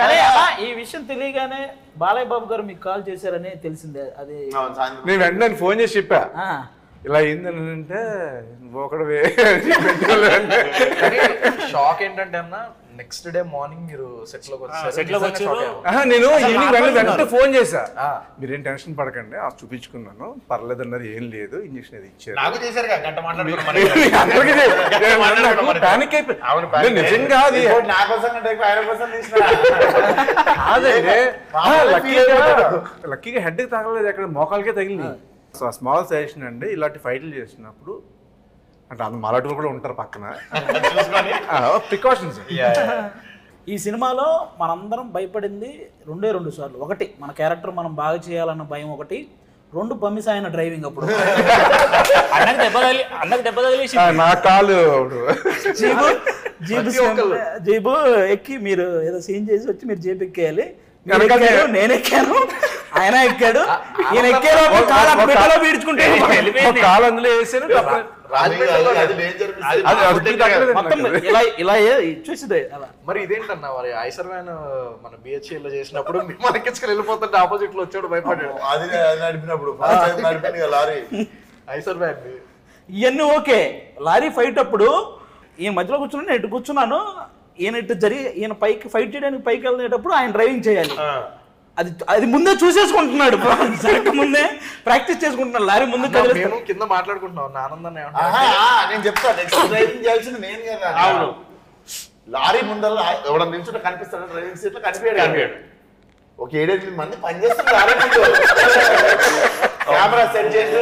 [SPEAKER 1] కానీ ఈ విషయం తెలియగానే బాలయ్య బాబు గారు మీకు కాల్ చేశారని తెలిసిందే. అది
[SPEAKER 4] నేను వెంటనే ఫోన్ చేసి చెప్పా ఇలా అయిందని. అంటే ఒకడు
[SPEAKER 5] షాక్ ఏంటంటే అన్న, నెక్స్ట్ డే మార్నింగ్ మీరు సెట్ లోకి
[SPEAKER 4] నేను ఈవినింగ్ వెంటనే ఫోన్ చేశా. మీరేం టెన్షన్ పడకండి, చూపించుకున్నాను, పర్లేదు అన్నది ఏం లేదు, ఇంజక్షన్ అది ఇచ్చారు. ప్యానిక్ అయిపోయి నిజంగా అది లక్కీగా హెడ్ కి తగలేదు, ఎక్కడ మోకాలకే తగిలింది. సో ఆ స్మాల్ సజెషన్ అండి, ఇలాంటి ఫైట్లు చేసినప్పుడు అంటే అంత మరాఠీలు కూడా ఉంటారు పక్కన, ప్రికాషన్స్.
[SPEAKER 1] ఈ సినిమాలో మనందరం భయపడింది 2 సార్లు. ఒకటి మన క్యారెక్టర్ మనం బాగా చేయాలన్న భయం, ఒకటి 2 పమ్మిస్ ఆయన డ్రైవింగ్ అప్పుడు అన్నకు దెబ్బ తగిలేసి
[SPEAKER 4] నా కాలు
[SPEAKER 1] జీబు ఎక్కి మీరు ఏదో సీన్ చేసి వచ్చి మీరు జీప్ ఎక్కేయాలి. నేను ఎక్కాను, ఆయన ఎక్కాడు, ఈయన ఎక్కేలో పీడ్చుకుంటే
[SPEAKER 4] కాలు అందులో వేసాను.
[SPEAKER 1] ఇలా చూసిదే అలా.
[SPEAKER 5] మరి ఇదేంటన్నా మరి ఐసర్ వ్యాన్ మన బిహెచ్ఎల్ లో చేసినప్పుడు మనకిచ్చుకొని వెళ్ళిపోతుంటే ఆపోజిట్ లో వచ్చాడు, భయపడ్డాడు.
[SPEAKER 2] అది నడిపినప్పుడు లారీ
[SPEAKER 5] ఐసర్ వ్యాన్
[SPEAKER 1] ఇవన్నీ ఓకే. లారీ ఫైట్ అప్పుడు ఈయన మధ్యలో కూర్చున్నాను, నేను ఇటు కూర్చున్నాను, ఈయన ఇటు ఈయన పైకి ఫైట్ చేయడానికి పైకి వెళ్ళేటప్పుడు ఆయన డ్రైవింగ్ చేయాలి. అది ముందే చూసేసుకుంటున్నాడు, ముందే ప్రాక్టీస్ చేసుకుంటున్నాడు. లారీ ముందు
[SPEAKER 5] కింద మాట్లాడుకుంటున్నాం ఆనందాన్ని.
[SPEAKER 2] నేను చెప్తాను, నెక్స్ట్ డ్రైవింగ్ చేయాల్సింది నేను కదా. అవును, లారీ ముందర ఎవడన్నా నిల్చుంటే కనిపిస్తాడు, డ్రైవింగ్ సీట్ లో కనిపించాడు. ఒక 7-8 మంది పనిచేస్తున్నారు లారీ ముందు, కెమెరా సెట్ చేసి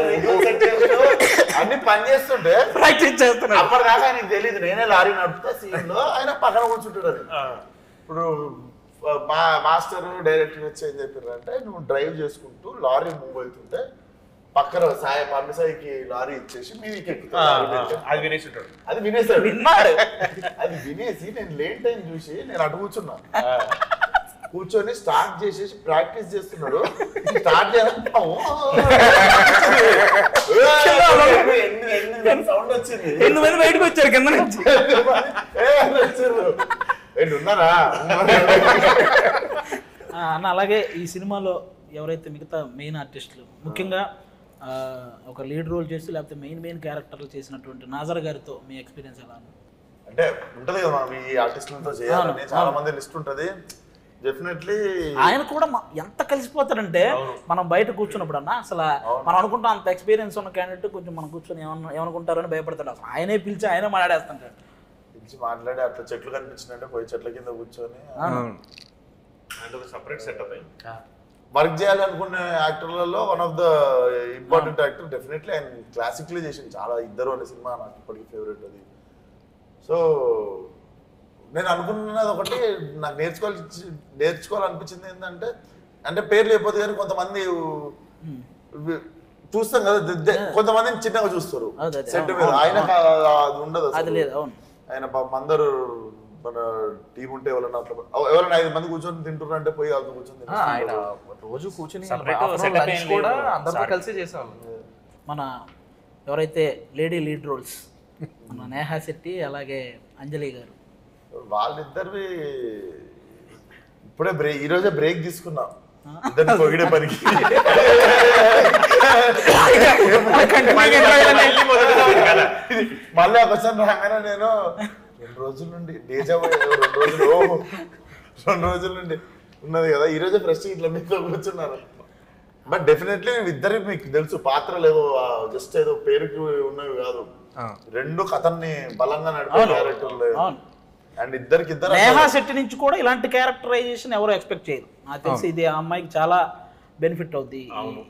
[SPEAKER 2] అన్ని పని చేస్తుంటే
[SPEAKER 1] ప్రాక్టీస్ చేస్తున్నాడు.
[SPEAKER 2] అప్పటిదాకా ఆయనకు తెలియదు నేనే లారీ నడుపుతా సీన్ లో, ఆయన పక్కన కూర్చుంటాడు. ఇప్పుడు మా మాస్టర్ డైరెక్టర్ వచ్చి ఏం చెప్పారు అంటే, నువ్వు డ్రైవ్ చేసుకుంటూ లారీ మూవ్ అవుతుంటే పక్కన పమ్మిసాయికి లారీ ఇచ్చేసి మీదికి
[SPEAKER 3] అది వినేసాడు.
[SPEAKER 2] అది వినేసి నేను లేట్ టైం చూసి నేను అటు కూర్చున్నా. కూర్చొని స్టార్ట్ చేసేసి ప్రాక్టీస్ చేస్తున్నాడు. స్టార్ట్ సౌండ్ వచ్చింది,
[SPEAKER 1] 8 మంది బయటకు వచ్చారు కింద నుంచి.
[SPEAKER 2] ఉన్నారా
[SPEAKER 1] అన్న? అలాగే ఈ సినిమాలో ఎవరైతే మిగతా మెయిన్ ఆర్టిస్టులు, ముఖ్యంగా ఒక లీడ్ రోల్ చేసి లేకపోతే మెయిన్ క్యారెక్టర్లు చేసినటువంటి నాజర్ గారితో మీ ఎక్స్పీరియన్స్ ఎలా?
[SPEAKER 2] అంటే ఉంటది కదా మనం ఈ ఆర్టిస్టులతో చేయాలని చాలా మంది లిస్ట్ ఉంటది. డెఫినెట్లీ
[SPEAKER 1] ఆయన కూడా ఎంత కలిసిపోతారంటే, మనం బయట కూర్చున్నప్పుడు అన్న అసలు మనం అనుకుంటాం అంత ఎక్స్పీరియన్స్ ఉన్న క్యాండిడేట్ కొంచెం మనం కూర్చొని ఏమనుకుంటారని భయపడతాడు. అసలు ఆయనే పిలిచి ఆయనే మాట్లాడేస్తుంటాడు.
[SPEAKER 2] పిలిచి మాట్లాడి అట్లా చెట్లు కనిపించినట్టే పోయి చెట్ల కింద కూర్చొని
[SPEAKER 3] సపరేట్ సెటప్
[SPEAKER 2] వర్క్ చేయాలనుకునే యాక్టర్లలో one of the important actor. Definitely ఆయన క్లాసిక్లీ చేసింది చాలా. 2 అనే సినిమా నాకు ఇప్పటికీ ఫేవరెట్ అది. సో నేను అనుకున్నది ఒకటి, నాకు నేర్చుకోవాలనిపించింది ఏంటంటే, అంటే పేర్లు అయిపోతుంది కానీ కొంతమంది చూస్తాం కదా కొంతమందిని చిన్నగా చూస్తారు
[SPEAKER 1] అదే, అదే,
[SPEAKER 2] సెట్ మీద. ఆయన అది ఉండదు
[SPEAKER 1] అది
[SPEAKER 2] అసలు.
[SPEAKER 1] లేదు. అవును,
[SPEAKER 2] ఆయన పాపం అందరూ మన టీం ఉంటే ఎవరైనా అట్లా ఎవరైనా 5 మంది కూర్చొని తింటున్నారు అంటే పోయి వాళ్ళతో కూర్చొని
[SPEAKER 5] ఆయన
[SPEAKER 2] తింటున్నారు.
[SPEAKER 5] రోజు కూర్చుని
[SPEAKER 6] Separate
[SPEAKER 5] afternoon
[SPEAKER 6] setup
[SPEAKER 5] lunch
[SPEAKER 6] ఏం
[SPEAKER 5] కూడా
[SPEAKER 6] లేదు.
[SPEAKER 5] అందరితో
[SPEAKER 6] Sorry.
[SPEAKER 5] కలిసి చేసేవాళ్ళు.
[SPEAKER 1] మన ఎవరైతే లేడీ లీడ్ రోల్స్ మన నేహా శెట్టి అలాగే అంజలి గారు,
[SPEAKER 2] వాళ్ళిద్దరివి ఇప్పుడే ఈ రోజే బ్రేక్ తీసుకున్నా ఇద్దరిని పొగిడే పనికి. మళ్ళీ ఒకసారి రాగానే నేను 2 రోజుల నుండి డేజా 2 రోజుల నుండి ఉన్నది కదా, ఈ రోజే ఫ్రెష్ ఇట్లా మీతో కూర్చున్నారు. బట్ డెఫినెట్లీ ఇద్దరికి మీకు తెలుసు పాత్రలు ఏదో జస్ట్ ఏదో పేరుకి ఉన్నవి కాదు, 2 కథల్ని బలంగా నడిపే క్యారెక్టర్లు.
[SPEAKER 1] అవును.
[SPEAKER 2] అండ్ ఇద్దరు
[SPEAKER 1] నేహా శెట్టి నుంచి కూడా ఇలాంటి క్యారెక్టరైజేషన్ ఎవరు ఎక్స్పెక్ట్ చేయరు. నాకు తెలిసి ఇది ఆ అమ్మాయికి చాలా బెనిఫిట్ అవుద్ది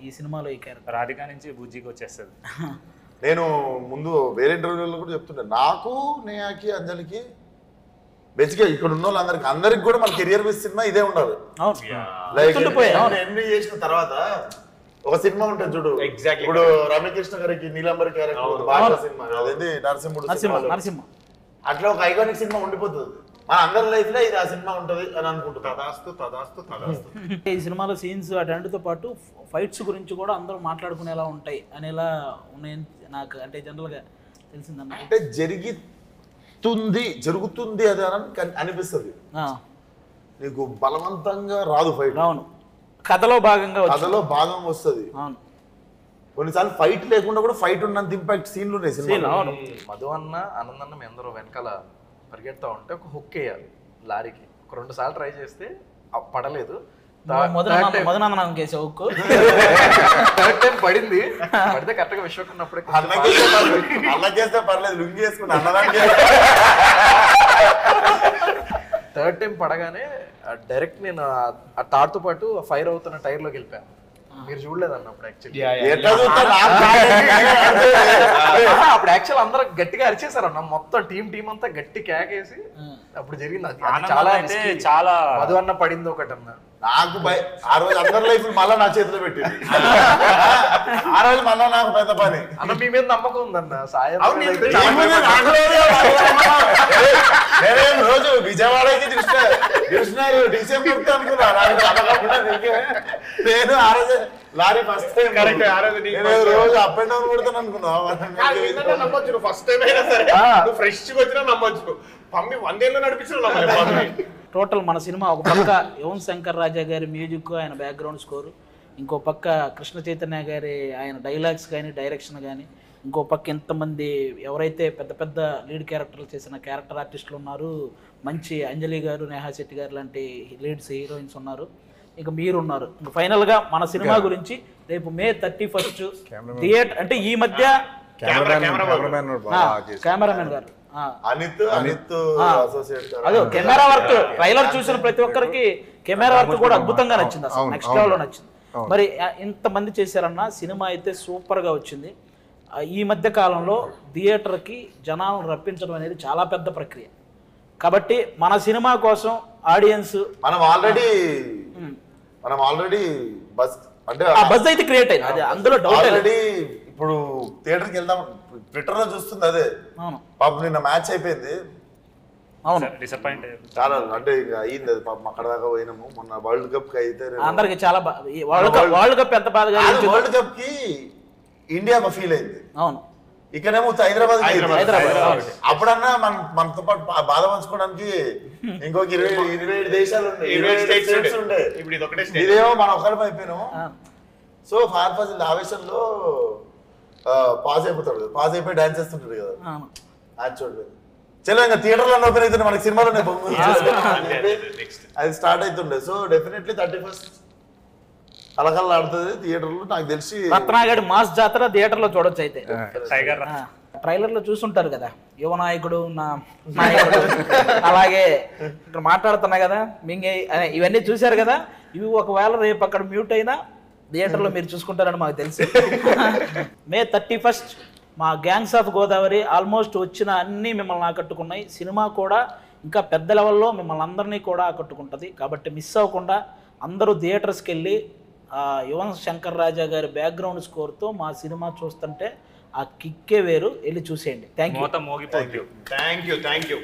[SPEAKER 1] ఈ సినిమాలో ఈ క్యారెక్టర్.
[SPEAKER 6] రాధిక నుంచి బుజ్జికి వచ్చేస్తుంది.
[SPEAKER 2] నేను ముందు వేరే ఇంటర్వ్యూలో కూడా చెప్తుంటే నాకు నేహాకి అంజలికి బేసిక్గా ఇక్కడ ఉన్న వాళ్ళందరికి కూడా మన కెరియర్ బేస్ సినిమా ఇదే ఉండాలి.
[SPEAKER 1] అవును,
[SPEAKER 2] లైక్
[SPEAKER 1] గుర్తుండిపోయాయి. అవును.
[SPEAKER 2] ఎంబీ చేసిన తర్వాత ఒక సినిమా ఉంటుంది చూడు,
[SPEAKER 3] Exactly.
[SPEAKER 2] ఇప్పుడు రమ్యకృష్ణ గారికి నీలాంబరి క్యారెక్టర్ బాగా సినిమా అదేంటి నరసింహుడు సినిమాలో.
[SPEAKER 1] నరసింహ
[SPEAKER 2] అట్లా ఒక ఐకానిక్ సినిమా ఉండిపోతుంది మన అందరి లైఫ్ లో, ఇది ఆ సినిమా ఉంటది అని అనుకుంటున్నా. తదాస్తు.
[SPEAKER 1] ఈ సినిమాలో సీన్స్ అటన్నిటితో పాటు ఫైట్స్ గురించి కూడా అందరూ మాట్లాడుకునేలా ఉంటాయి అనేలా ఉన్నాయని నాకు అంటే జనరల్గా తెలిసిందన్న.
[SPEAKER 2] అంటే జరుగుతుంది అది అని అనిపిస్తుంది, నీకు బలవంతంగా రాదు ఫైట్.
[SPEAKER 1] అవును, కథలో భాగంగా
[SPEAKER 2] కథలో భాగం వస్తుంది.
[SPEAKER 1] అవును,
[SPEAKER 2] కొన్నిసార్లు ఫైట్ లేకుండా కూడా ఫైట్ ఉన్నంత ఇంపాక్ట్ సీన్లు ఉన్నాయి సినిమా.
[SPEAKER 1] అవును.
[SPEAKER 5] మధు అన్న ఆనందన్న మీ అందరూ వెనకాల పరిగెడతా ఉంటే ఒక హుక్ వేయాలి లారీకి. ఒక 2 సార్లు ట్రై చేస్తే పడలేదు.
[SPEAKER 1] మధునందనం కేసు ఉక్కు
[SPEAKER 5] థర్డ్ టైం పడింది. పడితే కరెక్ట్గా విశ్వకున్నప్పుడే
[SPEAKER 2] అన్నకేస్తే పర్లేదు, లుంగి వేసుకుని అన్నదానికి.
[SPEAKER 5] థర్డ్ టైం పడగానే డైరెక్ట్ నేను ఆ తాడుతో పాటు ఫైర్ అవుతున్న టైర్లోకి వెళ్ళిపోయాను. మీరు చూడలేదన్న అప్పుడు యాక్చువల్లీ. అప్పుడు యాక్చువల్ అందరూ గట్టిగా అరిచేసారు అన్న, మొత్తం టీం అంతా గట్టి కేకేసి అప్పుడు జరిగింది. అది చాలా
[SPEAKER 6] అంటే చాలా
[SPEAKER 5] మధు అన్న పడింది ఒకటి అన్న.
[SPEAKER 2] నాకు ఆ రోజు అందరి లైఫ్ మళ్ళా నా చేతిలో పెట్టింది. ఆ రోజు మళ్ళా నాకు పెద్ద పని.
[SPEAKER 5] అన్న మీ మీద నమ్మకం ఉందన్న. సాయం
[SPEAKER 2] నేనేం రోజు విజయవాడకి చూసినారు డిసెంబర్ అనుకున్నా. నేను ఆ రోజు లారీ ఫస్ట్ టైం రోజు అప్ అండ్ డౌన్ కొడతాను అనుకున్నా.
[SPEAKER 3] నమ్మొచ్చు, ఫస్ట్ టైం అయినా సరే ఫ్రెష్ గా వచ్చినా నమ్మొచ్చు. పంపి 100 ఏళ్ళు నడిపించిన
[SPEAKER 1] టోటల్ మన సినిమా ఒక పక్క యువన్ శంకర్ రాజా గారి మ్యూజిక్, ఆయన బ్యాక్గ్రౌండ్ స్కోరు, ఇంకో పక్క కృష్ణ చైతన్య గారి ఆయన డైలాగ్స్ కానీ డైరెక్షన్ కానీ, ఇంకో పక్క ఎంతమంది ఎవరైతే పెద్ద పెద్ద లీడ్ క్యారెక్టర్లు చేసిన క్యారెక్టర్ ఆర్టిస్టులు ఉన్నారు, మంచి అంజలి గారు, నేహా శెట్టి గారు లాంటి లీడ్స్ హీరోయిన్స్ ఉన్నారు, ఇంకా మీరు ఉన్నారు. ఇంకా ఫైనల్గా మన సినిమా గురించి రేపు May 31 థియేటర్ అంటే ఈ మధ్య కెమెరామెన్ గారు
[SPEAKER 2] అనిత్ అసోసియేట్
[SPEAKER 1] అదే కెమెరా వర్క్ ట్రైలర్ చూసిన ప్రతి ఒక్కరికి కెమెరా వర్క్ కూడా అద్భుతంగా నచ్చింది, అసలు నెక్స్ట్ లెవెల్లో నచ్చింది. మరి ఇంతమంది చేశారన్న సినిమా అయితే సూపర్గా వచ్చింది. ఈ మధ్య కాలంలో థియేటర్కి జనాలను రప్పించడం అనేది చాలా పెద్ద ప్రక్రియ. కాబట్టి మన సినిమా కోసం ఆడియన్స్
[SPEAKER 2] మనం ఆల్రెడీ బస్ అంటే
[SPEAKER 1] బస్ అయితే క్రియేట్ అయింది, అది అందులో డౌట్
[SPEAKER 2] ఆల్రెడీ. ఇప్పుడు థియేటర్కి వెళ్దాం ట్విట్టర్ లో చూస్తుంది అదే.
[SPEAKER 1] అవును
[SPEAKER 2] పాపం నిన్న మ్యాచ్ అయిపోయింది,
[SPEAKER 1] అవును
[SPEAKER 6] డిసప్పాయింట్
[SPEAKER 2] చాలా అంటే ఇంకా అయింది అది. పాపం అక్కడ దాకా పోయినాము. మొన్న వరల్డ్ కప్ కి అయితే
[SPEAKER 1] అందరికి చాలా వరల్డ్ కప్ ఎంత బాధగా
[SPEAKER 2] వరల్డ్ కప్ కి ఇండియా ఫీల్ అయింది.
[SPEAKER 1] అవును,
[SPEAKER 2] ఇక్కడేమో హైదరాబాద్. అప్పుడన్నా మనతో పాటు బాధ పంచుకోవడానికి ఇంకొక 27 దేశాలు ఉండే, 27 స్టేట్స్ ఉండే. ఇదేమో మనం ఒకరి అయిపోయినాము. సో ఫార్ఫాజ్ ఆవేశంలో పాజ్ అయిపోతాడు, పాజ్ అయిపోయి డాన్స్ చేస్తుంటాడు కదా. అది చూడలేదు చలో ఇంకా థియేటర్లో ఓపెన్ అవుతుండే, మనకి సినిమాలోనే అది స్టార్ట్ అవుతుండే. సో డెఫినెట్లీ 31 కలకల్లా ఆడుతుంది థియేటర్లో. నాకు తెలిసి
[SPEAKER 1] రత్నాగడి మాస్ జాతర థియేటర్లో చూడొచ్చు. అయితే
[SPEAKER 6] టైగర్
[SPEAKER 1] ట్రైలర్లో చూసుంటారు కదా, యువ నాయకుడు నా నాయకుడు అలాగే ఇక్కడ మాట్లాడుతున్నా కదా మింగే ఇవన్నీ చూశారు కదా. ఇవి ఒకవేళ రేపు అక్కడ మ్యూట్ అయినా థియేటర్లో మీరు చూసుకుంటారని మాకు తెలుసు. May 31 మా గ్యాంగ్స్ ఆఫ్ గోదావరి ఆల్మోస్ట్ వచ్చిన అన్నీ మిమ్మల్ని ఆకట్టుకున్నాయి. సినిమా కూడా ఇంకా పెద్ద లెవెల్లో మిమ్మల్ని అందరినీ కూడా ఆకట్టుకుంటుంది. కాబట్టి మిస్ అవ్వకుండా అందరూ థియేటర్స్కి వెళ్ళి యువన్ శంకర్ రాజా గారి బ్యాక్గ్రౌండ్ స్కోర్తో మా సినిమా చూస్తుంటే ఆ కిక్కే వేరు, వెళ్ళి చూసేయండి. Thank you.
[SPEAKER 6] మోత మోగిపోతుంది.
[SPEAKER 3] Thank you